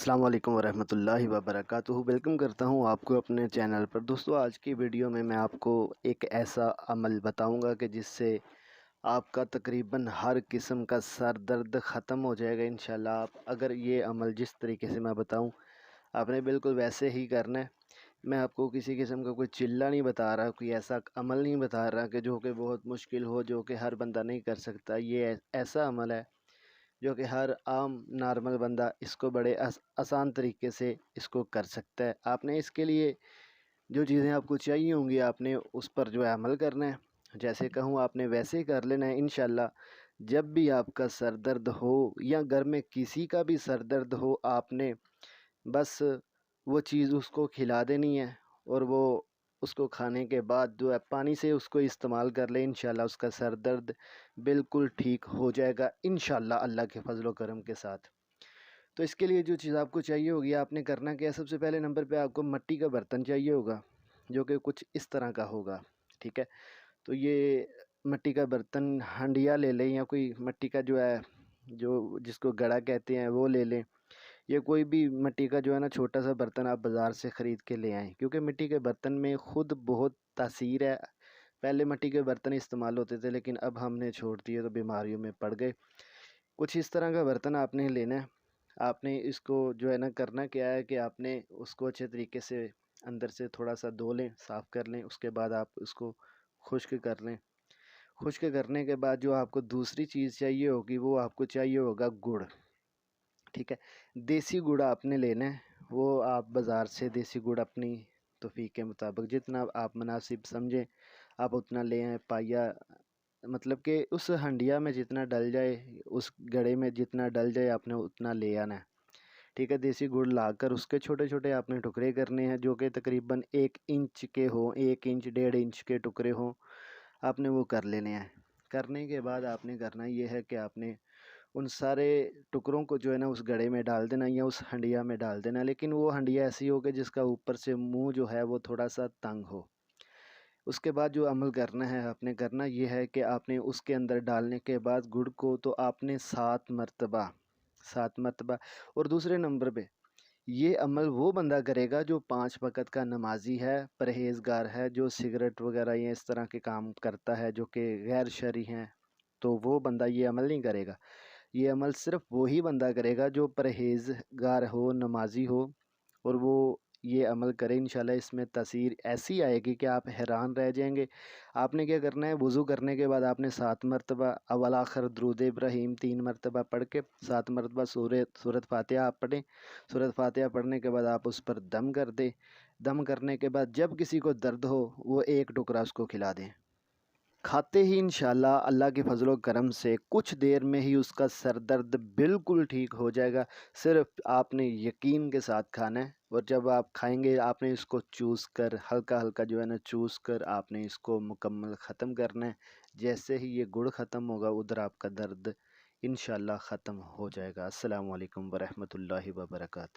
السلام علیکم ورحمۃ اللہ وبرکاتہ۔ ویلکم کرتا ہوں آپ کو اپنے چینل پر۔ دوستو، آج کی ویڈیو میں آپ کو ایک ایسا عمل بتاؤں گا کہ جس سے آپ کا تقریباً ہر قسم کا سر درد ختم ہو جائے گا انشاءاللہ۔ آپ اگر یہ عمل جس طریقے سے میں بتاؤں آپ نے بالکل ویسے ہی کرنا ہے۔ میں آپ کو کسی قسم کا کوئی چلہ نہیں بتا رہا، کوئی ایسا عمل نہیں بتا رہا کہ جو کہ بہت مشکل ہو، جو کہ ہر بندہ نہیں کر سکتا۔ یہ ایسا عمل ہے جو کہ ہر عام نارمل بندہ اس کو بڑے آسان طریقے سے اس کو کر سکتا ہے۔ آپ نے اس کے لیے جو چیزیں آپ کو چاہیے ہوں گی آپ نے اس پر جو ہے عمل کرنا ہے۔ جیسے کہوں آپ نے ویسے ہی کر لینا ہے انشاءاللہ۔ جب بھی آپ کا سر درد ہو یا گھر میں کسی کا بھی سر درد ہو، آپ نے بس وہ چیز اس کو کھلا دینی ہے، اور وہ اس کو کھانے کے بعد جو ہے پانی سے اس کو استعمال کر لیں، انشاءاللہ اس کا سر درد بالکل ٹھیک ہو جائے گا انشاءاللہ اللہ کے فضل و کرم کے ساتھ۔ تو اس کے لیے جو چیز آپ کو چاہیے ہوگی، آپ نے کرنا کیا ہے، سب سے پہلے نمبر پہ آپ کو مٹی کا برتن چاہیے ہوگا جو کہ کچھ اس طرح کا ہوگا، ٹھیک ہے۔ تو یہ مٹی کا برتن ہنڈیا لے لیں، یا کوئی مٹی کا جو ہے جو جس کو گڑا کہتے ہیں وہ لے لیں، یہ کوئی بھی مٹی کا جو ہے نا چھوٹا سا برتن آپ بازار سے خرید کے لے آئیں، کیونکہ مٹی کے برتن میں خود بہت تاثیر ہے۔ پہلے مٹی کے برتن استعمال ہوتے تھے لیکن اب ہم نے چھوڑ دیے تو بیماریوں میں پڑ گئے۔ کچھ اس طرح کا برتن آپ نے لینا ہے۔ آپ نے اس کو جو ہے نا کرنا کیا ہے کہ آپ نے اس کو اچھے طریقے سے اندر سے تھوڑا سا دھو لیں، صاف کر لیں، اس کے بعد آپ اس کو خشک کر لیں۔ خشک کرنے کے بعد جو آپ کو دوسری چیز چاہیے ہوگی وہ آپ کو چاہیے ہوگا گڑ، ٹھیک ہے۔ دیسی گڑ آپ نے لینا ہے، وہ آپ بازار سے دیسی گڑ اپنی توفیق کے مطابق جتنا آپ مناسب سمجھیں آپ اتنا لے آئیں، پائیا مطلب کہ اس ہنڈیا میں جتنا ڈل جائے، اس گڑے میں جتنا ڈل جائے آپ نے اتنا لے آنا ہے، ٹھیک ہے۔ دیسی گڑ لا کر اس کے چھوٹے چھوٹے آپ نے ٹکڑے کرنے ہیں جو کہ تقریباً 1 انچ کے ہوں، 1 انچ 1.5 انچ کے ٹکڑے ہوں، آپ نے وہ کر لینے ہیں۔ کرنے کے بعد آپ نے کرنا یہ ہے کہ آپ نے ان سارے ٹکڑوں کو جو ہے نا اس گڑے میں ڈال دینا یا اس ہنڈیا میں ڈال دینا، لیکن وہ ہنڈیا ایسی ہو کہ جس کا اوپر سے منہ جو ہے وہ تھوڑا سا تنگ ہو۔ اس کے بعد جو عمل کرنا ہے آپ نے کرنا یہ ہے کہ آپ نے اس کے اندر ڈالنے کے بعد گڑ کو تو آپ نے 7 مرتبہ اور دوسرے نمبر پہ یہ عمل وہ بندہ کرے گا جو 5 وقت کا نمازی ہے، پرہیزگار ہے، جو سگریٹ وغیرہ یا اس طرح کے کام کرتا ہے جو کہ غیر شرعی ہیں، تو وہ بندہ یہ عمل نہیں کرے گا۔ یہ عمل صرف وہی بندہ کرے گا جو پرہیزگار ہو، نمازی ہو، اور وہ یہ عمل کرے انشاءاللہ۔ اس میں تاثیر ایسی آئے گی کہ آپ حیران رہ جائیں گے۔ آپ نے کیا کرنا ہے، وضو کرنے کے بعد آپ نے 7 مرتبہ اول آخر درود ابراہیم 3 مرتبہ پڑھ کے 7 مرتبہ سورۃ فاتحہ آپ پڑھیں۔ سورۃ فاتحہ پڑھنے کے بعد آپ اس پر دم کر دیں۔ دم کرنے کے بعد جب کسی کو درد ہو وہ ایک ٹکڑا اس کو کھلا دیں۔ کھاتے ہی انشاءاللہ اللہ کے فضل و کرم سے کچھ دیر میں ہی اس کا سر درد بالکل ٹھیک ہو جائے گا۔ صرف آپ نے یقین کے ساتھ کھانا ہے، اور جب آپ کھائیں گے آپ نے اس کو چوس کر ہلکا ہلکا جو ہے نا چوس کر آپ نے اس کو مکمل ختم کرنا ہے۔ جیسے ہی یہ گڑ ختم ہوگا ادھر آپ کا درد انشاءاللہ ختم ہو جائے گا۔ السلام علیکم ورحمۃ اللہ وبرکاتہ۔